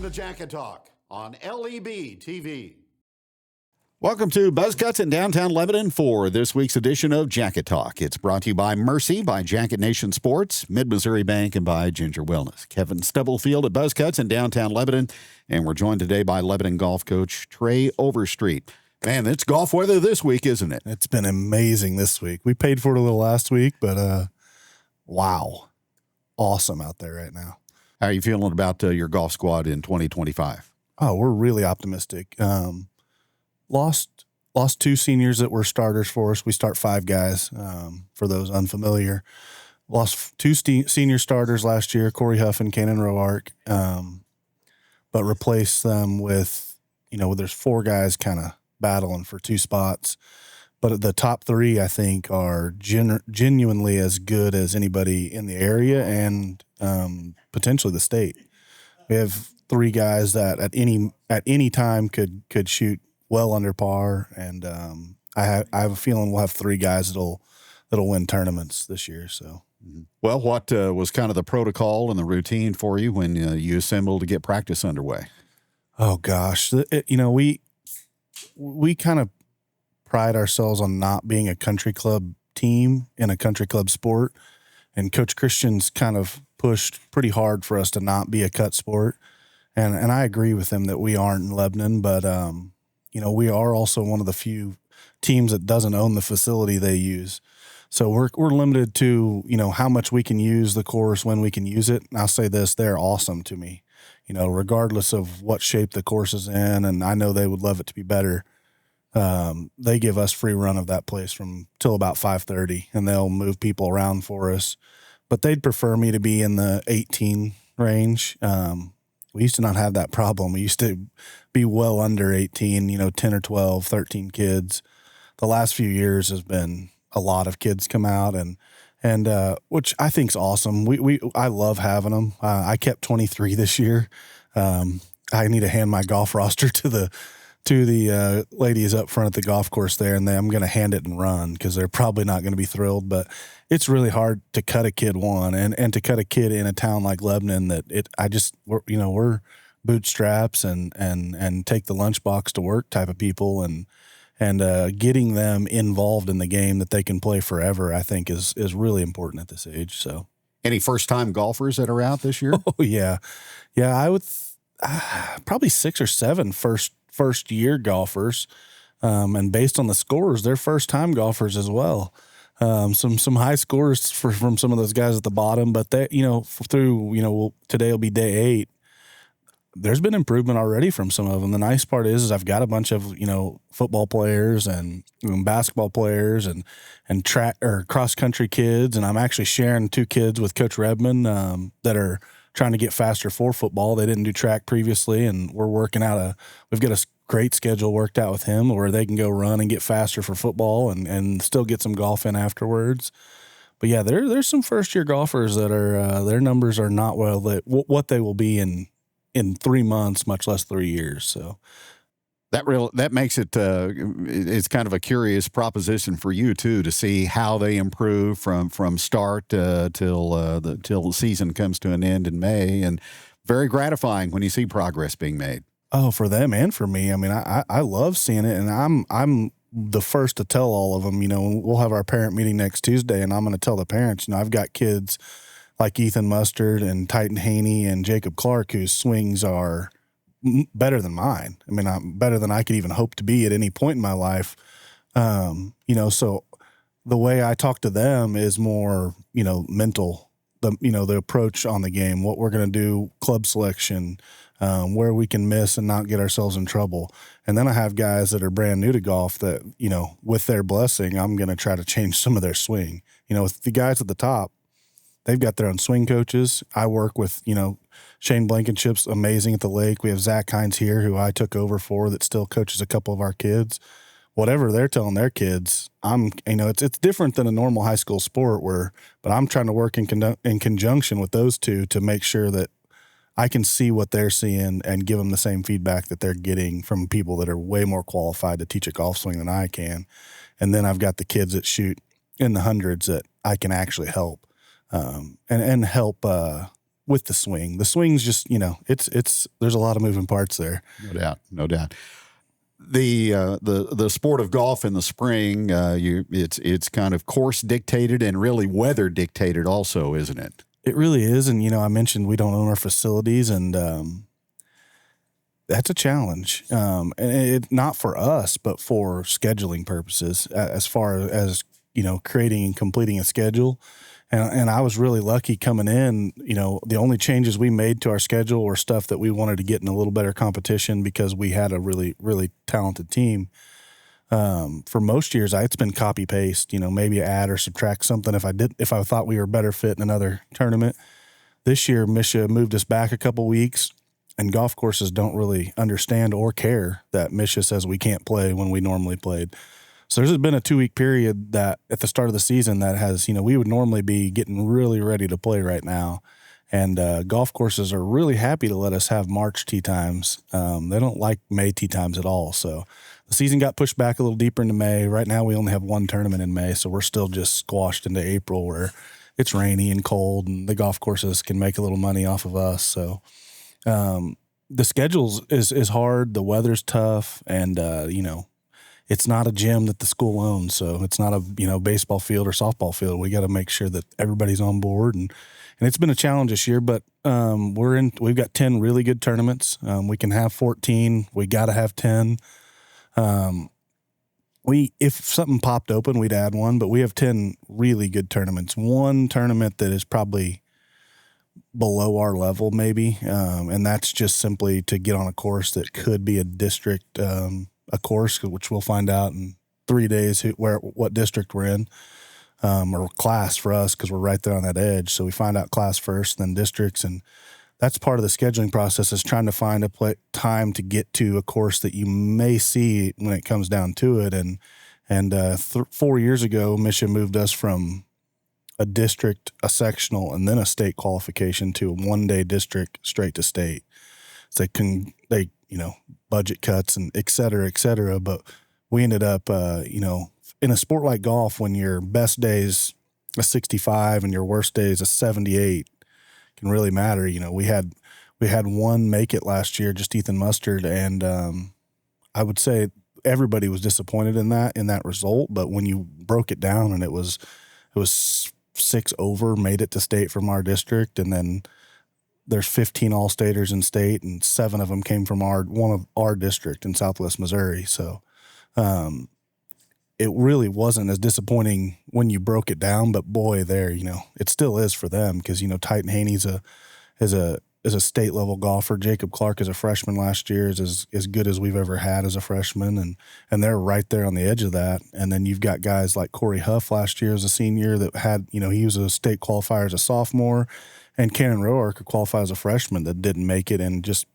to Jacket Talk on LEB TV. Welcome to Buzz Cuts in downtown Lebanon for this week's edition of Jacket Talk. It's brought to you by Mercy, by Jacket Nation Sports, Mid-Missouri Bank, and by Ginger Wellness. Kevin Stubblefield at Buzz Cuts in downtown Lebanon, and we're joined today by Lebanon golf coach Trey Overstreet. Man, it's golf weather this week, isn't it? It's been amazing this week. We paid for it a little last week, but wow, awesome out there right now. How are you feeling about your golf squad in 2025? Oh, we're really optimistic. Lost two seniors that were starters for us. We start five guys, for those unfamiliar. Lost two senior starters last year, Corey Huff and Kanan Roark, but replaced them with, there's four guys kind of battling for two spots. But the top three, I think, are genuinely as good as anybody in the area and potentially the state. We have three guys that at any time could shoot well under par, and I have a feeling we'll have three guys that'll win tournaments this year. So, well, what was kind of the protocol and the routine for you when you assembled to get practice underway? Oh gosh, we kind of pride ourselves on not being a country club team in a country club sport, and Coach Christian's kind of pushed pretty hard for us to not be a cut sport, and I agree with him that we aren't in Lebanon, but we are also one of the few teams that doesn't own the facility they use. So we're limited to, how much we can use the course, when we can use it. And I'll say this, they're awesome to me, regardless of what shape the course is in. And I know they would love it to be better. They give us free run of that place from till about 5:30, and they'll move people around for us. But they'd prefer me to be in the 18 range. We used to not have that problem. We used to be well under 18, 10 or 12, 13 kids. The last few years has been a lot of kids come out, and which I think is awesome. I love having them. I kept 23 this year. I need to hand my golf roster to the ladies up front at the golf course there, and I'm going to hand it and run because they're probably not going to be thrilled. But it's really hard to cut a kid and to cut a kid in a town like Lebanon we're bootstraps and take the lunchbox to work type of people, and getting them involved in the game that they can play forever, I think is really important at this age. So, any first-time golfers that are out this year? Oh yeah, I would probably 6 or 7 first year golfers, and based on the scores, they're first time golfers as well. Some high scores from some of those guys at the bottom, but they, today will be day 8. There's been improvement already from some of them. The nice part is I've got a bunch of, football players and basketball players and track or cross country kids. And I'm actually sharing 2 kids with Coach Redman, that are trying to get faster for football. They didn't do track previously, and we're working out we've got a great schedule worked out with him where they can go run and get faster for football and still get some golf in afterwards. But yeah, there's some first year golfers that are, their numbers are not what they will be in 3 months, much less 3 years. So that makes it it's kind of a curious proposition for you too, to see how they improve from start till the season comes to an end in May, and very gratifying when you see progress being made. Oh, for them and for me. I mean, I love seeing it, and I'm the first to tell all of them. We'll have our parent meeting next Tuesday, and I'm going to tell the parents. I've got kids like Ethan Mustard and Titan Haney and Jacob Clark, whose swings are better than mine. I mean, I'm better than I could even hope to be at any point in my life. So the way I talk to them is more, mental, the approach on the game, what we're going to do, club selection, where we can miss and not get ourselves in trouble. And then I have guys that are brand new to golf that, with their blessing, I'm going to try to change some of their swing. With the guys at the top, they've got their own swing coaches. I work with, Shane Blankenship's amazing at the lake. We have Zach Hines here, who I took over for, that still coaches a couple of our kids. Whatever they're telling their kids, it's different than a normal high school sport but I'm trying to work in conjunction with those two to make sure that I can see what they're seeing and give them the same feedback that they're getting from people that are way more qualified to teach a golf swing than I can. And then I've got the kids that shoot in the hundreds that I can actually help, and help with the swing. The swing's just, it's there's a lot of moving parts there. No doubt, no doubt. The sport of golf in the spring, it's kind of course dictated and really weather dictated also, isn't it? It really is. And, I mentioned we don't own our facilities, and that's a challenge. And not for us, but for scheduling purposes, as far as, creating and completing a schedule. And I was really lucky coming in. The only changes we made to our schedule were stuff that we wanted to get in a little better competition because we had a really, really talented team. For most years, it's been copy paste. Maybe add or subtract something if I thought we were better fit in another tournament. This year, Misha moved us back a couple weeks, and golf courses don't really understand or care that Misha says we can't play when we normally played. So there's been a 2-week period that at the start of the season that has, we would normally be getting really ready to play right now. And golf courses are really happy to let us have March tee times. They don't like May tee times at all. So the season got pushed back a little deeper into May. Right now we only have one tournament in May, so we're still just squashed into April where it's rainy and cold and the golf courses can make a little money off of us. So the schedules is hard. The weather's tough. And, it's not a gym that the school owns, so it's not a baseball field or softball field. We got to make sure that everybody's on board, and it's been a challenge this year. But we've got 10 really good tournaments. We can have 14. We got to have 10. If something popped open, we'd add one, but we have 10 really good tournaments. One tournament that is probably below our level, maybe, and that's just simply to get on a course that could be a district. A course, which we'll find out in 3 days what district we're in, or class for us because we're right there on that edge. So we find out class first, then districts, and that's part of the scheduling process is trying to find a time to get to a course that you may see when it comes down to it. And 4 years ago, Misha moved us from a district, a sectional, and then a state qualification to a 1-day district straight to state. So they budget cuts and et cetera, but we ended up, in a sport like golf, when your best day's a 65 and your worst day's a 78 can really matter. We had one make it last year, just Ethan Mustard. And, I would say everybody was disappointed in that result, but when you broke it down and it was 6 over, made it to state from our district. And then there's 15 all-staters in state, and 7 of them came from one of our district in Southwest Missouri. So it really wasn't as disappointing when you broke it down, but boy, it still is for them because, Titan Haney's is a state-level golfer. Jacob Clark as a freshman last year is as good as we've ever had as a freshman, and they're right there on the edge of that. And then you've got guys like Corey Huff last year as a senior that had, he was a state qualifier as a sophomore, and Cannon Roark could qualify as a freshman that didn't make it, and just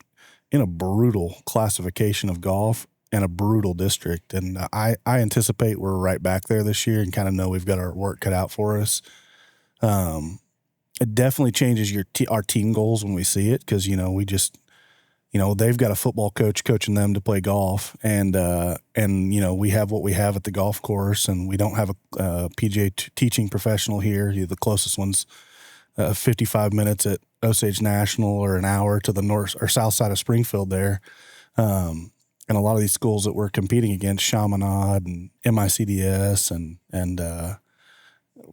in a brutal classification of golf and a brutal district. And I anticipate we're right back there this year and kind of know we've got our work cut out for us. It definitely changes our team goals when we see it because, we just, they've got a football coach coaching them to play golf, and we have what we have at the golf course, and we don't have a PGA teaching professional here. The closest one's 55 minutes at Osage National, or an hour to the north or south side of Springfield there. And a lot of these schools that we're competing against, Chaminade and MICDS and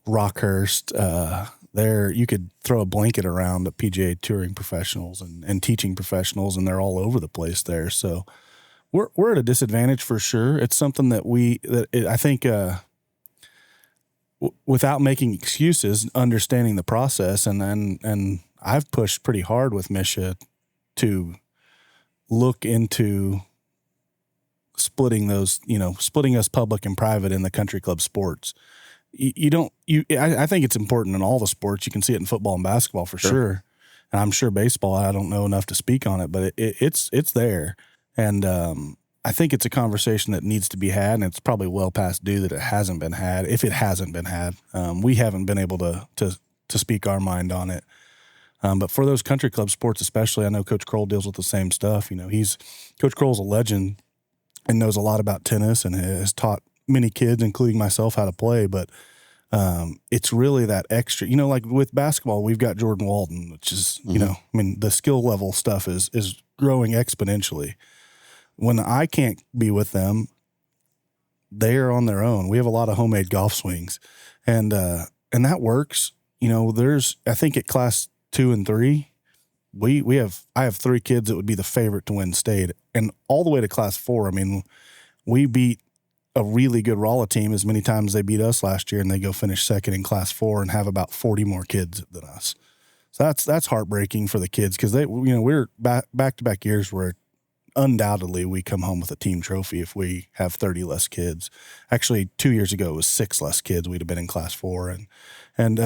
Rockhurst, there you could throw a blanket around at PGA touring professionals and teaching professionals, and they're all over the place there. So we're at a disadvantage for sure. It's something that I think without making excuses, understanding the process, and I've pushed pretty hard with Misha to look into splitting us public and private in the country club sports. I think it's important in all the sports. You can see it in football and basketball for sure. And I'm sure baseball, I don't know enough to speak on it, but it's there. And I think it's a conversation that needs to be had, and it's probably well past due that it hasn't been had. If it hasn't been had, we haven't been able to speak our mind on it. But for those country club sports especially, I know Coach Kroll deals with the same stuff. Coach Kroll's a legend and knows a lot about tennis and has taught many kids, including myself, how to play. But It's really that extra, like with basketball, we've got Jordan Walden, which is, the skill level stuff is growing exponentially. When I can't be with them, they are on their own. We have a lot of homemade golf swings, and that works. I think at class 2 and 3, I have 3 kids that would be the favorite to win state, and all the way to class 4. I mean, we beat a really good Rolla team as many times as they beat us last year, and they go finish second in class 4 and have about 40 more kids than us. So that's heartbreaking for the kids, because we're back-to-back years where undoubtedly we come home with a team trophy if we have 30 less kids. Actually, 2 years ago it was 6 less kids. We'd have been in class 4, and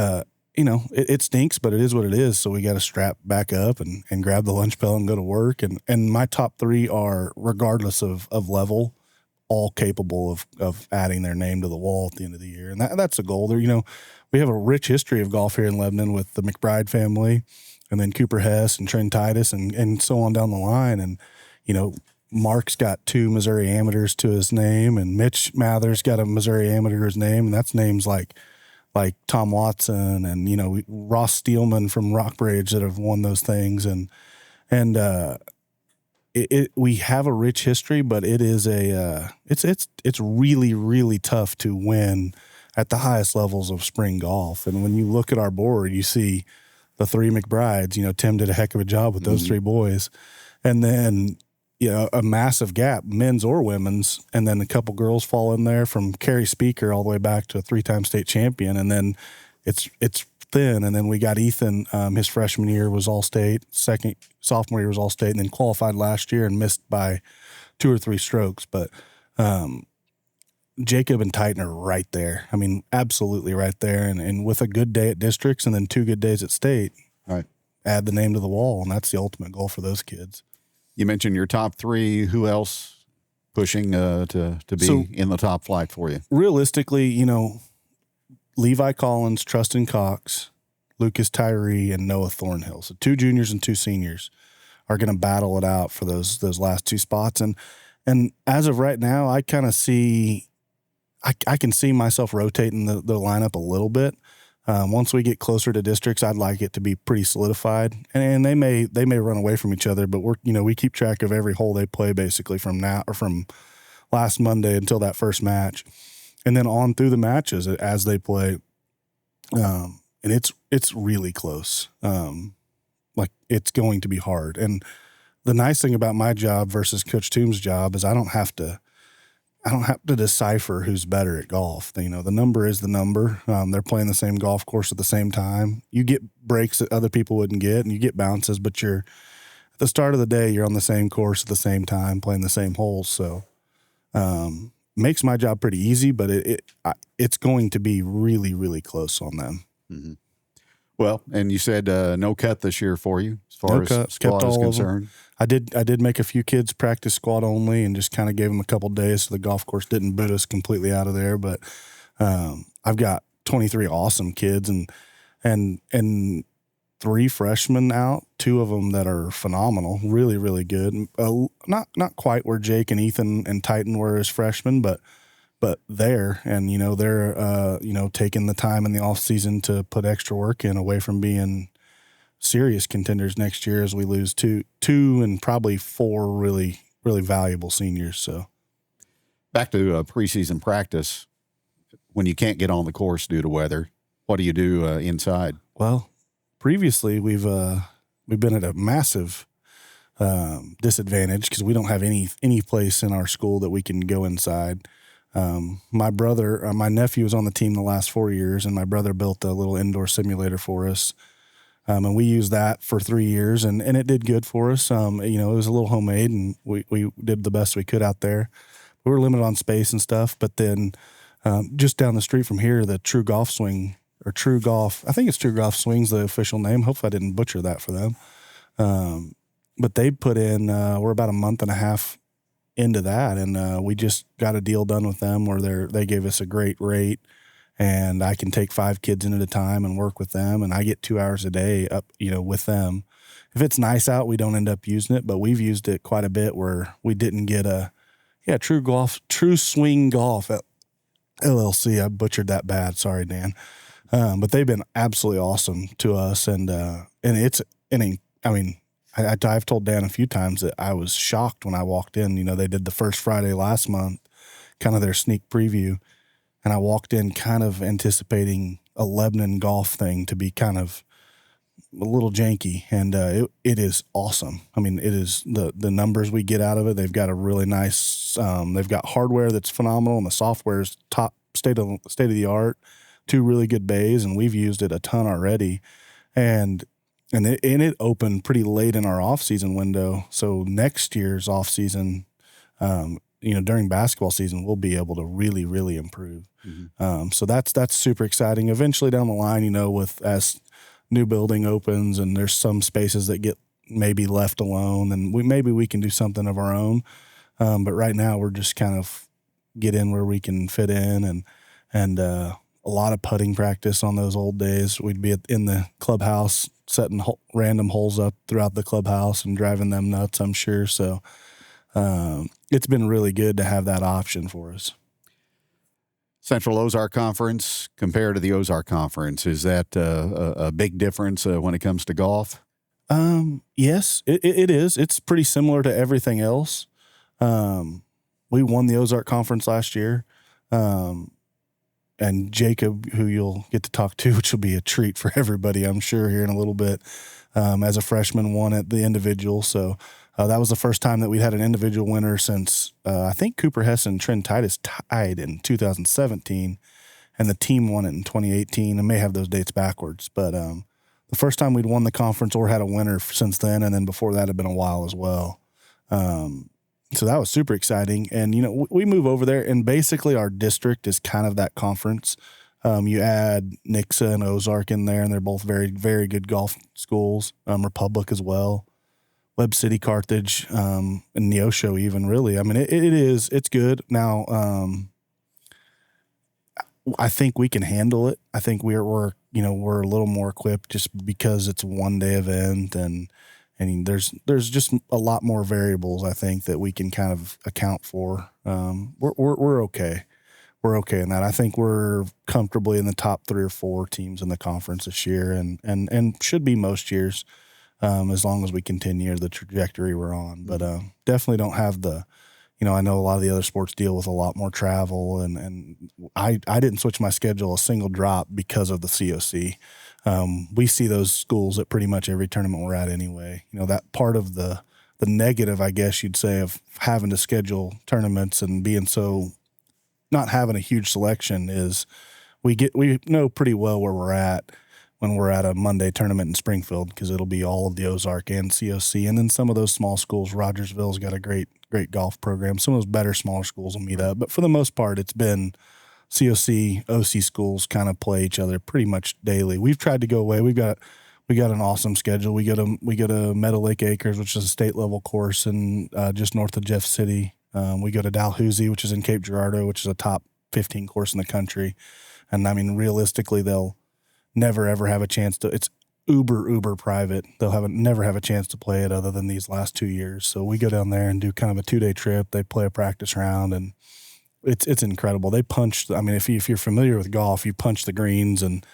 it stinks, but it is what it is. So we got to strap back up and grab the lunch bell and go to work. And my top 3 are, regardless of level, all capable of adding their name to the wall at the end of the year. And that's a goal. We have a rich history of golf here in Lebanon with the McBride family, and then Cooper Hess and Trent Titus and so on down the line. And, Mark's got 2 Missouri amateurs to his name, and Mitch Mather's got a Missouri amateur to his name. And that's names like Tom Watson and, Ross Steelman from Rockbridge that have won those things. And we have a rich history, but it is it's really, really tough to win at the highest levels of spring golf. And when you look at our board, you see the 3 McBrides. Tim did a heck of a job with those 3 boys. And then, a massive gap, men's or women's, and then a couple girls fall in there from Carrie Speaker all the way back to a 3-time state champion. And then it's thin. And then we got Ethan, his freshman year was all-state, sophomore year was all-state, and then qualified last year and missed by 2 or 3 strokes. But Jacob and Titan are right there. I mean, absolutely right there. And with a good day at districts and then 2 good days at state, right, add the name to the wall, and that's the ultimate goal for those kids. You mentioned your top 3. Who else pushing to be in the top flight for you? Realistically, Levi Collins, Trustin Cox, Lucas Tyree, and Noah Thornhill. So 2 juniors and 2 seniors are going to battle it out for those last 2 spots. And as of right now, I kind of see I can see myself rotating the lineup a little bit. Once we get closer to districts, I'd like it to be pretty solidified, and they may run away from each other, but we keep track of every hole they play basically from now or from last Monday until that first match, and then on through the matches as they play. And it's really close. Like it's going to be hard. And the nice thing about my job versus Coach Toombs' job is I don't have to decipher who's better at golf. The number is the number. They're playing the same golf course at the same time. You get breaks that other people wouldn't get, and you get bounces, but you're at the start of the day, you're on the same course at the same time, playing the same holes. So, makes my job pretty easy, but it's going to be really, really close on them. Mm-hmm. Well, and you said no cut this year for you as far as squad is concerned. I did make a few kids practice squad only and just kind of gave them a couple days so the golf course didn't boot us completely out of there. But I've got 23 awesome kids and 3 freshmen out, 2 of them that are phenomenal, really, really good. Not quite where Jake and Ethan and Titan were as freshmen, but there, and they're taking the time in the off season to put extra work in away from being serious contenders next year as we lose two and probably 4 really, really valuable seniors. So back to preseason practice, when you can't get on the course due to weather, what do you do inside? Well, previously we've been at a massive disadvantage because we don't have any place in our school that we can go inside. My nephew was on the team the last 4 years, and my brother built a little indoor simulator for us. And we used that for 3 years, and it did good for us. It was a little homemade, and we did the best we could out there. We were limited on space and stuff, but then just down the street from here, the True Golf Swing, or True Golf, I think it's True Golf Swing's the official name. Hopefully I didn't butcher that for them. But they put in, we're about a month and a half into that, and we just got a deal done with them where they gave us a great rate, and I can take 5 kids in at a time and work with them, and I get 2 hours a day up, with them. If it's nice out, we don't end up using it, but we've used it quite a bit where we didn't get True Swing Golf LLC. I butchered that bad. Sorry, Dan. But they've been absolutely awesome to us. And I've told Dan a few times that I was shocked when I walked in. You know, they did the first Friday last month, kind of their sneak preview. And I walked in kind of anticipating a Lebanon golf thing to be kind of a little janky, and it is awesome. I mean, it is the numbers we get out of it. They've got a really nice. They've got hardware that's phenomenal, and the software is top state of the art. 2 really good bays, and we've used it a ton already. And it opened pretty late in our off-season window. So next year's off-season, during basketball season, we'll be able to really, really improve. Mm-hmm. So that's super exciting. Eventually down the line, as new building opens and there's some spaces that get maybe left alone, and maybe we can do something of our own. But right now we're just kind of get in where we can fit in, and a lot of putting practice on those old days. We'd be in the clubhouse setting random holes up throughout the clubhouse and driving them nuts, I'm sure. So it's been really good to have that option for us. Central Ozark Conference compared to the Ozark Conference, is that a big difference when it comes to golf? Yes, it is. It's pretty similar to everything else. We won the Ozark Conference last year. And Jacob, who you'll get to talk to, which will be a treat for everybody, I'm sure, here in a little bit, as a freshman, won at the individual. So that was the first time that we'd had an individual winner since I think Cooper Hess and Trent Titus tied in 2017, and the team won it in 2018. I may have those dates backwards, but the first time we'd won the conference or had a winner since then, and then before that had been a while as well. So that was super exciting. And, we move over there, and basically our district is kind of that conference. You add Nixa and Ozark in there, and they're both very, very good golf schools. Republic as well. Webb City, Carthage, and Neosho even, really. I mean, it's good. Now, I think we can handle it. I think we're a little more equipped just because it's a one-day event, and there's just a lot more variables, I think, that we can kind of account for. We're okay. We're okay in that. I think we're comfortably in the top 3 or 4 teams in the conference this year, and should be most years, as long as we continue the trajectory we're on. But definitely don't have the, I know a lot of the other sports deal with a lot more travel, and I didn't switch my schedule a single drop because of the COC. We see those schools at pretty much every tournament we're at anyway. That part of the negative, I guess you'd say, of having to schedule tournaments and being not having a huge selection is we know pretty well where we're at when we're at a Monday tournament in Springfield, because it'll be all of the Ozark and COC, and then some of those small schools. Rogersville's got a great golf program. Some of those better smaller schools will meet up, but for the most part, it's been COC, OC schools kind of play each other pretty much daily. We've tried to go away. We got an awesome schedule. We go to Meadow Lake Acres, which is a state level course, and just north of Jeff City. We go to Dalhousie, which is in Cape Girardeau, which is a top 15 course in the country. And I mean, realistically, they'll never ever have a chance to. It's uber private. They'll never have a chance to play it other than these last 2 years. So we go down there and do kind of a 2-day trip. They play a practice round, and it's incredible. They punch. I mean, if you're familiar with golf, you punch the greens and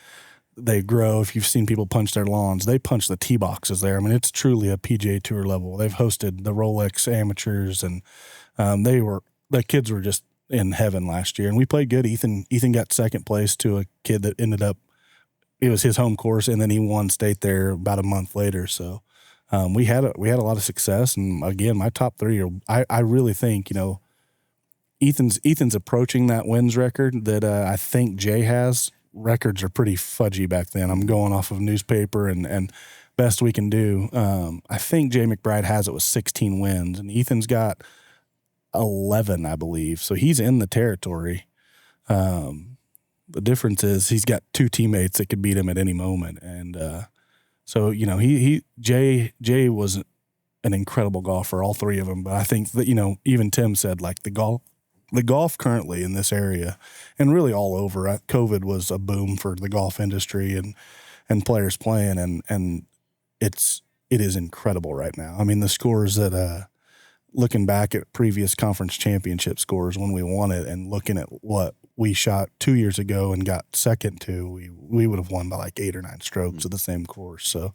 they grow. If you've seen people punch their lawns, they punch the tee boxes there. I mean, it's truly a PGA Tour level. They've hosted the Rolex Amateurs, and the kids were just in heaven last year. And we played good. Ethan got second place to a kid that ended up, it was his home course, and then he won state there about a month later. So we had a lot of success. And again, my top 3 are, I really think, Ethan's approaching that wins record that I think Jay has. Records are pretty fudgy back then. I'm going off of newspaper and best we can do. I think Jay McBride has it with 16 wins, and Ethan's got 11, I believe. So he's in the territory. The difference is he's got 2 teammates that could beat him at any moment. And so, Jay was an incredible golfer, all 3 of them. But I think that, even Tim said, like, the golf currently in this area and really all over, COVID was a boom for the golf industry and players playing. And it is incredible right now. I mean, the scores looking back at previous conference championship scores when we won it and looking at what we shot 2 years ago and got second to, we would have won by like 8 or 9 strokes of the same course. So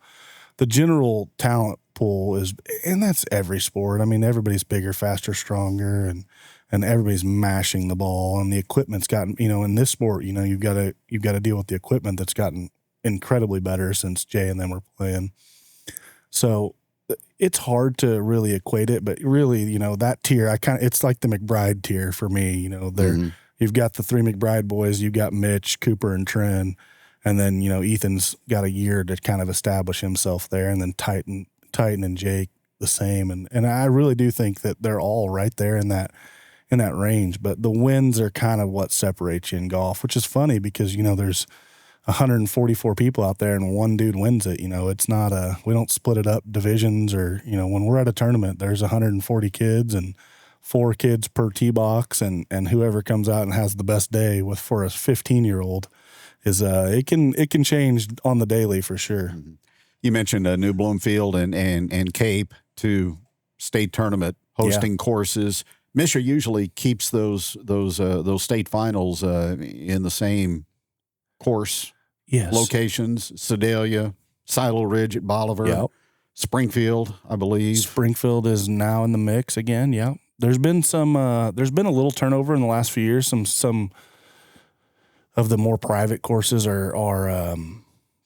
the general talent pool is, and that's every sport. I mean, everybody's bigger, faster, stronger, and everybody's mashing the ball, and the equipment's gotten, in this sport, you've got to deal with the equipment that's gotten incredibly better since Jay and them were playing. So it's hard to really equate it, but really, that tier, it's like the McBride tier for me. You've got the 3 McBride boys, you've got Mitch, Cooper, and Trent, and then Ethan's got a year to kind of establish himself there, and then Titan and Jake the same, and I really do think that they're all right there in that range. But the wins are kind of what separates you in golf, which is funny because there's 144 people out there and one dude wins it. It's not we don't split it up divisions, or, when we're at a tournament, there's 140 kids and 4 kids per tee box, and whoever comes out and has the best day for a 15-year-old is it can change on the daily for sure. Mm-hmm. You mentioned New Bloomfield and Cape, 2 state tournament hosting courses. Misha usually keeps those state finals in the same course locations. Sedalia, Silo Ridge at Bolivar, Springfield, I believe. Springfield is now in the mix again. Yeah, there's been a little turnover in the last few years. Some of the more private courses are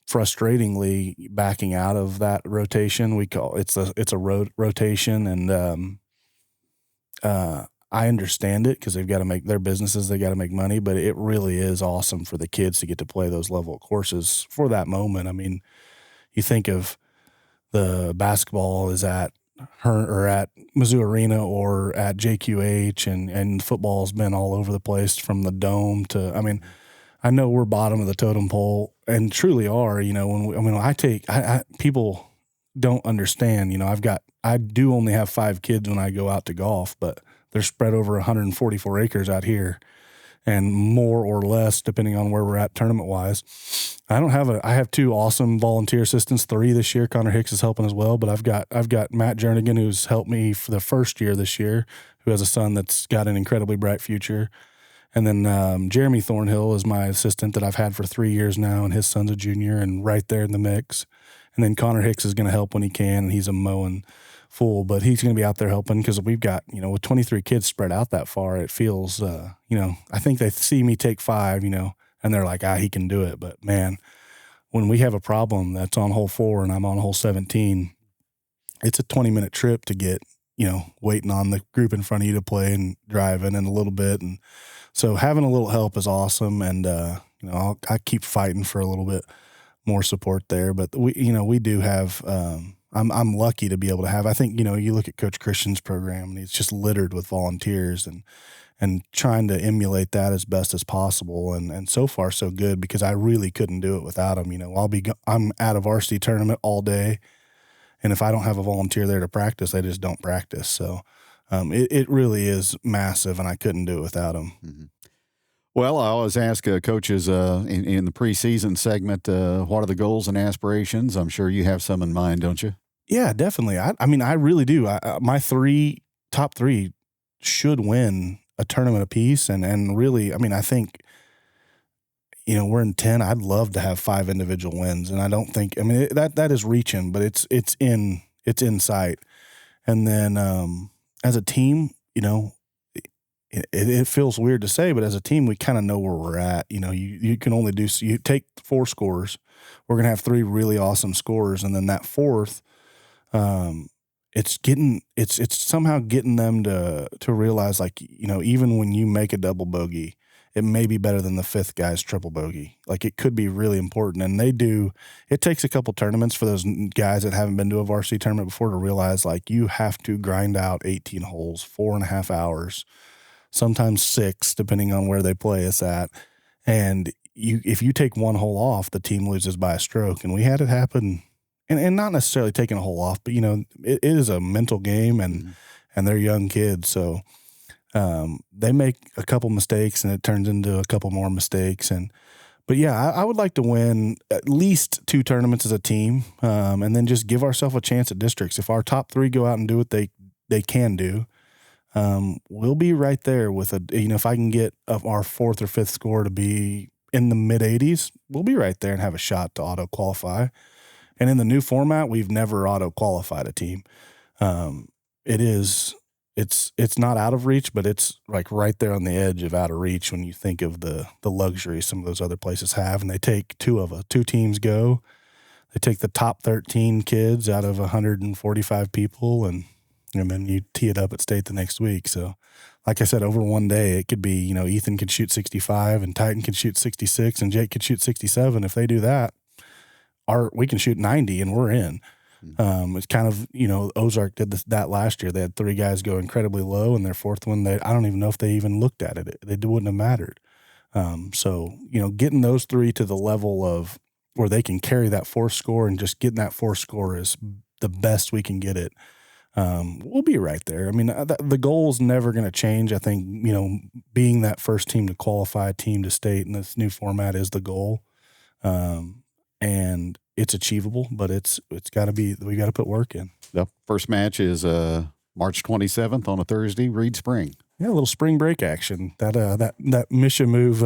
frustratingly backing out of that rotation. We call it's a rotation, and I understand it because they've got to make their businesses, they got to make money, but it really is awesome for the kids to get to play those level of courses for that moment. I mean, you think of the basketball is at Mizzou Arena or at JQH, and football's been all over the place from the Dome to, I mean, I know we're bottom of the totem pole and truly are, people don't understand, I do only have 5 kids when I go out to golf, but they're spread over 144 acres out here, and more or less depending on where we're at tournament wise. I have 2 awesome volunteer assistants, 3 this year. Connor Hicks is helping as well, but I've got Matt Jernigan, who's helped me for the first year this year, who has a son that's got an incredibly bright future. And then Jeremy Thornhill is my assistant that I've had for 3 years now, and his son's a junior and right there in the mix. And then Connor Hicks is going to help when he can, and he's a mowing fool, but he's going to be out there helping because we've got, with 23 kids spread out that far, it feels, I think they see me take 5, and they're like, he can do it. But, man, when we have a problem that's on hole 4 and I'm on hole 17, it's a 20-minute trip to get, waiting on the group in front of you to play and driving in a little bit. And so having a little help is awesome. And, I keep fighting for a little bit more support there. But we do have, I'm lucky to be able to have, I think, you look at Coach Christian's program and it's just littered with volunteers and trying to emulate that as best as possible. And so far so good, because I really couldn't do it without them. I'm at a varsity tournament all day, and if I don't have a volunteer there to practice, they just don't practice. So it really is massive, and I couldn't do it without them. Mm-hmm. Well, I always ask coaches in the preseason segment, what are the goals and aspirations? I'm sure you have some in mind, don't you? Yeah, definitely. I really do. My top three should win a tournament apiece, and really, I think, we're in 10. I'd love to have 5 individual wins, and I don't think, that is reaching, but it's in sight. And then as a team, it feels weird to say, but as a team, we kind of know where we're at. You can only you take 4 scores. We're going to have 3 really awesome scores. And then that 4th, it's somehow getting them to realize, even when you make a double bogey, it may be better than the 5th guy's triple bogey. It could be really important. And it takes a couple tournaments for those guys that haven't been to a varsity tournament before to realize, you have to grind out 18 holes, 4.5 hours, sometimes 6, depending on where they play us at. And if you take 1 hole off, the team loses by a stroke. And we had it happen, and not necessarily taking a hole off, but, it is a mental game, and they're young kids. So they make a couple mistakes, and it turns into a couple more mistakes. But yeah, I would like to win at least 2 tournaments as a team, and then just give ourselves a chance at districts. If our top 3 go out and do what they can do, we'll be right there with if I can get our fourth or fifth score to be in the mid 80s, we'll be right there and have a shot to auto qualify. And in the new format, we've never auto qualified a team. It's not out of reach, but it's like right there on the edge of out of reach when you think of the luxury some of those other places have. And they take two teams go. They take the top 13 kids out of 145 people, and then you tee it up at state the next week. So, like I said, over one day, it could be, Ethan could shoot 65 and Titan could shoot 66 and Jake could shoot 67. If they do that, we can shoot 90 and we're in. It's kind of, Ozark did that last year. They had 3 guys go incredibly low, and their fourth one, I don't even know if they even looked at it. It wouldn't have mattered. So, getting those 3 to the level of where they can carry that 4 score, and just getting that 4 score is the best we can get it. We'll be right there. I mean, the goal is never going to change. I think, being that first team to qualify, team to state in this new format is the goal. And it's achievable, but it's got to be, we got to put work in. The first match is March 27th on a Thursday, Reed Spring. Yeah, a little spring break action. That mission move,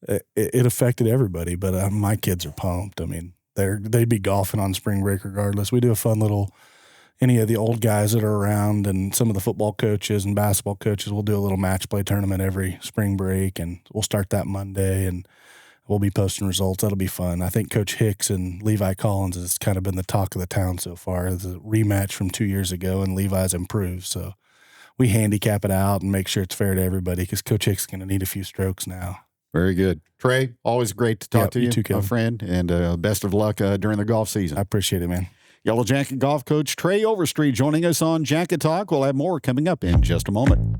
it affected everybody, but my kids are pumped. I mean, they'd be golfing on spring break regardless. We do a fun little, any of the old guys that are around and some of the football coaches and basketball coaches, we'll do a little match play tournament every spring break, and we'll start that Monday, and we'll be posting results. That'll be fun. I think Coach Hicks and Levi Collins has kind of been the talk of the town so far. It's a rematch from 2 years ago, and Levi's improved. So we handicap it out and make sure it's fair to everybody, because Coach Hicks is going to need a few strokes now. Very good. Trey, always great to talk to you, too, my friend, and best of luck during the golf season. I appreciate it, man. Yellow Jacket Golf Coach Trey Overstreet joining us on Jacket Talk. We'll have more coming up in just a moment.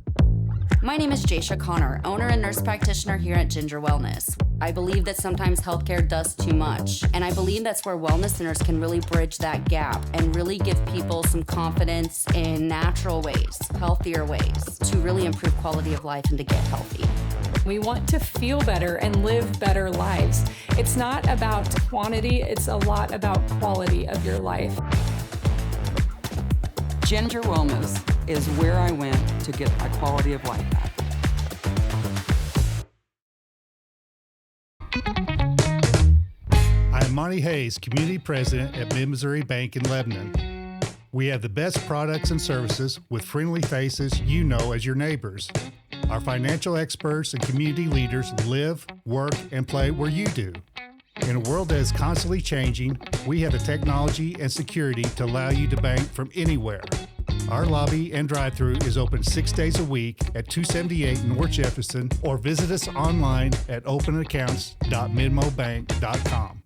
My name is Jaisha Connor, owner and nurse practitioner here at Ginger Wellness. I believe that sometimes healthcare does too much, and I believe that's where wellness centers can really bridge that gap and really give people some confidence in natural ways, healthier ways, to really improve quality of life and to get healthy. We want to feel better and live better lives. It's not about quantity, it's a lot about quality of your life. Ginger Wellness is where I went to get my quality of life back. I'm Monty Hayes, Community President at Mid-Missouri Bank in Lebanon. We have the best products and services with friendly faces you know as your neighbors. Our financial experts and community leaders live, work, and play where you do. In a world that is constantly changing, we have the technology and security to allow you to bank from anywhere. Our lobby and drive-thru is open 6 days a week at 278 North Jefferson, or visit us online at openaccounts.midmobank.com.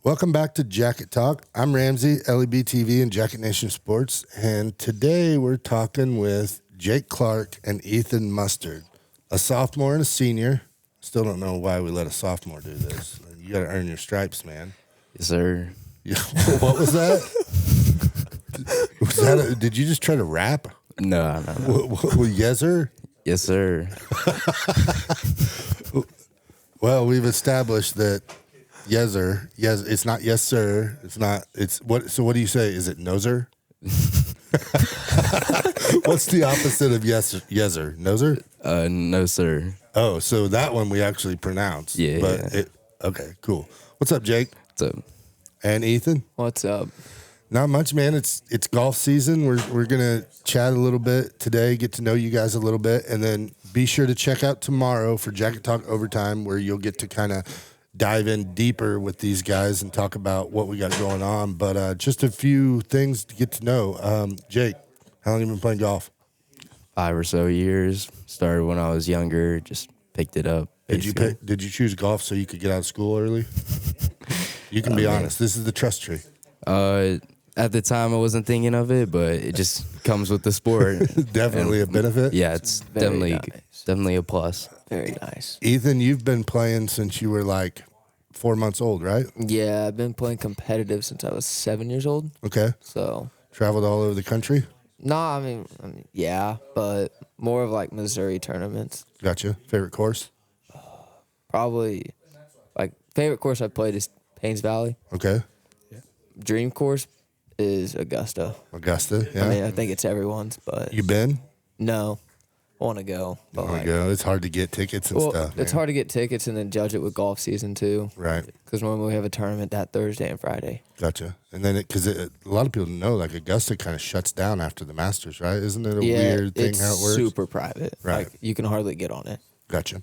Welcome back to Jacket Talk. I'm Ramsey, LEB TV and Jacket Nation Sports, and today we're talking with Jake Clark and Ethan Mustard, a sophomore and a senior. Still don't know why we let a sophomore do this. You got to earn your stripes, man. Yes, sir. Yeah. What was that? Did you just try to rap? No. Well, yes, sir? Yes, sir. Well, we've established that yes, sir. Yes, it's not yes, sir. It's not. It's what? So what do you say? Is it no, sir? What's the opposite of yes, sir? No, sir? No, sir. Oh, so that one we actually pronounce. Yeah. But okay, cool. What's up, Jake? What's up? And Ethan? What's up? Not much, man. It's golf season. We're gonna chat a little bit today, get to know you guys a little bit, and then be sure to check out tomorrow for Jacket Talk Overtime, where you'll get to kind of dive in deeper with these guys and talk about what we got going on. But just a few things to get to know. Jake, how long have you been playing golf? 5 or so years. Started when I was younger. Just picked it up. Did you choose golf so you could get out of school early? You can be honest. This is the trust tree. At At the time, I wasn't thinking of it, but it just comes with the sport. Definitely a benefit. Yeah, it's definitely a plus. Very nice. Ethan, you've been playing since you were like 4 months old, right? Yeah, I've been playing competitive since I was 7 years old. Okay. So, Traveled all over the country. I mean, yeah, but more of like Missouri tournaments. Gotcha. Favorite course? Probably, like, favorite course I've played is Paynes Valley. Okay. Dream course is Augusta. Augusta. Yeah. I mean, I think it's everyone's, but You been? no, I want to go. But There we like, go. It's hard to get tickets and well, stuff. it's man. hard to get tickets and then judge it with golf season too. Right. Because normally we have a tournament that Thursday and Friday. Gotcha. And then because a lot of people know, like Augusta kind of shuts down after the Masters, right? Isn't it a Yeah, weird thing it's how it works? super private. Right. Like, you can hardly get on it. Gotcha.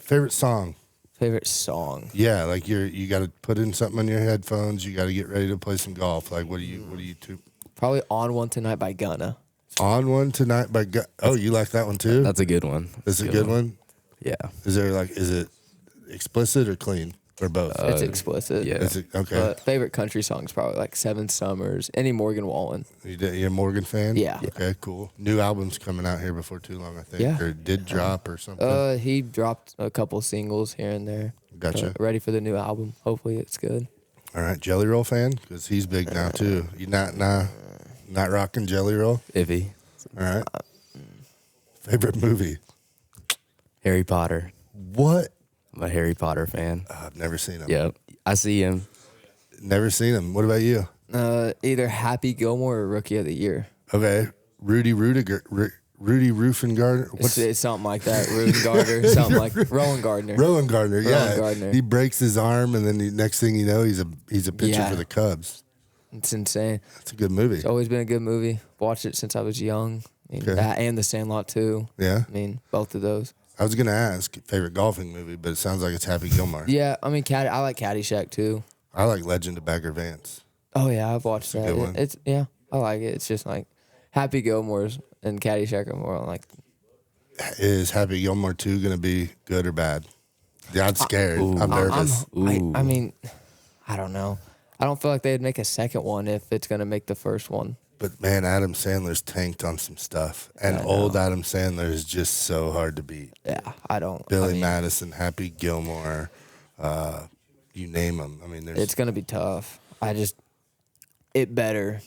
Favorite song? Favorite song? Yeah, like you got to put in something on your headphones. You got to get ready to play some golf. Like, what do you two? Probably On One Tonight by Gunna. On One Tonight by Oh, you like that one too? That's a good one. That's a good one. Yeah. Is it explicit or clean or both? It's explicit. yeah. Is it, okay. But favorite country songs probably like Seven Summers, any Morgan Wallen. You're a Morgan fan? Yeah. Okay, cool. New album's coming out here before too long, I think. Yeah. Or did drop or something. He dropped a couple singles here and there. Gotcha. Ready for the new album. Hopefully it's good. All right, Jelly Roll fan? Because he's big now too. You not rocking Jelly Roll? Iffy. All right. Favorite movie? Harry Potter. What? I'm a Harry Potter fan. I've never seen him. Yep. I see him. Never seen him. What about you? Either Happy Gilmore or Rookie of the Year. Okay. Rudy Roofengardner. It's something like that. Rowan something like Rowan Gardner. Rowan Gardner, yeah. Rowan Gardner. He breaks his arm, and then the next thing you know, he's a pitcher Yeah. for the Cubs. It's insane. It's a good movie. It's always been a good movie. Watched it since I was young. I mean, Okay. that and The Sandlot too. Yeah. I mean, both of those. I was gonna ask favorite golfing movie, but it sounds like it's Happy Gilmore. Yeah, I mean, I like Caddyshack too. I like Legend of Bagger Vance. Oh yeah, I've watched that. good one. It's I like it. It's just like Happy Gilmore's and Caddyshack are more like. Is Happy Gilmore 2 gonna be good or bad? Yeah, I'm scared. I'm nervous. I mean, I don't know. I don't feel like they'd make a second one if it's gonna make the first one. But man, Adam Sandler's tanked on some stuff, and old Adam Sandler is just so hard to beat. Yeah, I don't. Billy Madison, Happy Gilmore, you name them. I mean, there's It's gonna be tough. It better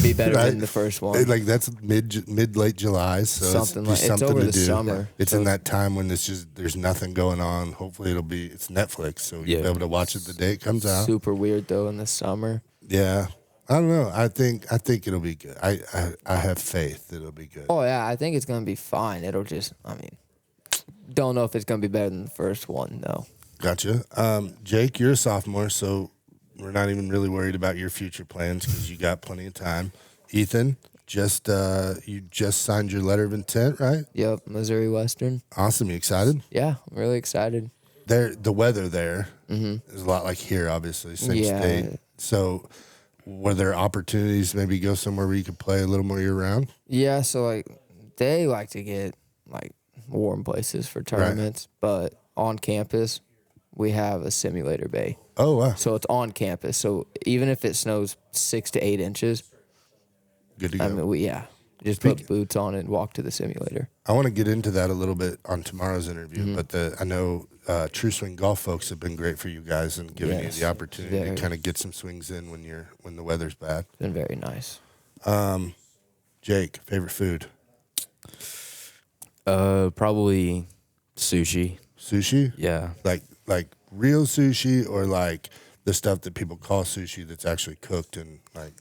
be better Right? than the first one. Like that's mid late July, so Something it's like- it's something over to the do. summer, It's so- in that time when it's just there's nothing going on. Hopefully, it's Netflix, so you'll be able to watch it the day it comes out. Super weird though in the summer. Yeah, I don't know. I think it'll be good. I have faith that it'll be good. Oh yeah, I think it's gonna be fine. It'll just, I mean, don't know if it's gonna be better than the first one though. Gotcha. Jake, you're a sophomore, so we're not even really worried about your future plans because you got plenty of time. Ethan, you just signed your letter of intent, right? Yep, Missouri Western. Awesome. You excited? Yeah, I'm really excited. The weather there is a lot like here, obviously, same Yeah. state. So, were there opportunities to maybe go somewhere where you could play a little more year round? Yeah, so like they like to get like warm places for tournaments, but on campus we have a simulator bay. Oh wow, So it's on campus. So even if it snows 6 to 8 inches, good to go. I mean, just put boots on and walk to the simulator. I want to get into that a little bit on tomorrow's interview, but I know True Swing Golf folks have been great for you guys and giving Yes, you the opportunity very. to kind of get some swings in when the weather's bad. It's been very nice. Jake, favorite food? Probably sushi. Sushi? Yeah. Like real sushi or like the stuff that people call sushi that's actually cooked and like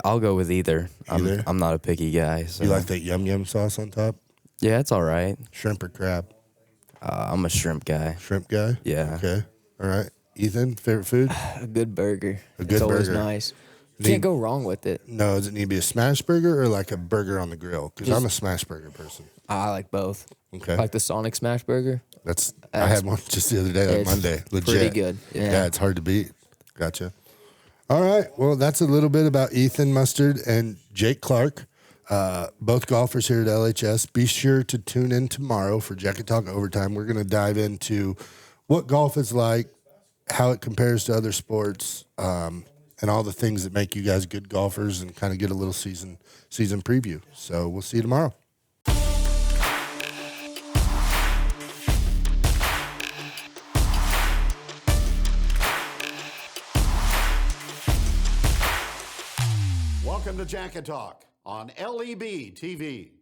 I'll go with either. Either? I'm not a picky guy. So. you like that yum yum sauce on top? Yeah, it's all right. Shrimp or crab? I'm a shrimp guy. Shrimp guy? Yeah. Okay. All right. Ethan, favorite food? A good burger. good It's always burger. nice. You can't go wrong with it. No, does it need to be a smash burger or like a burger on the grill? Because I'm a smash burger person. I like both. Okay. Like the Sonic Smash Burger. I had one just the other day, like It's Monday. Legit. pretty good. Yeah. It's hard to beat. Gotcha. All right. Well, that's a little bit about Ethan Mustard and Jake Clark, both golfers here at LHS. Be sure to tune in tomorrow for Jacket Talk Overtime. We're going to dive into what golf is like, how it compares to other sports, and and all the things that make you guys good golfers and kind of get a little season preview. So we'll see you tomorrow. Welcome to Jacket Talk on LEB TV.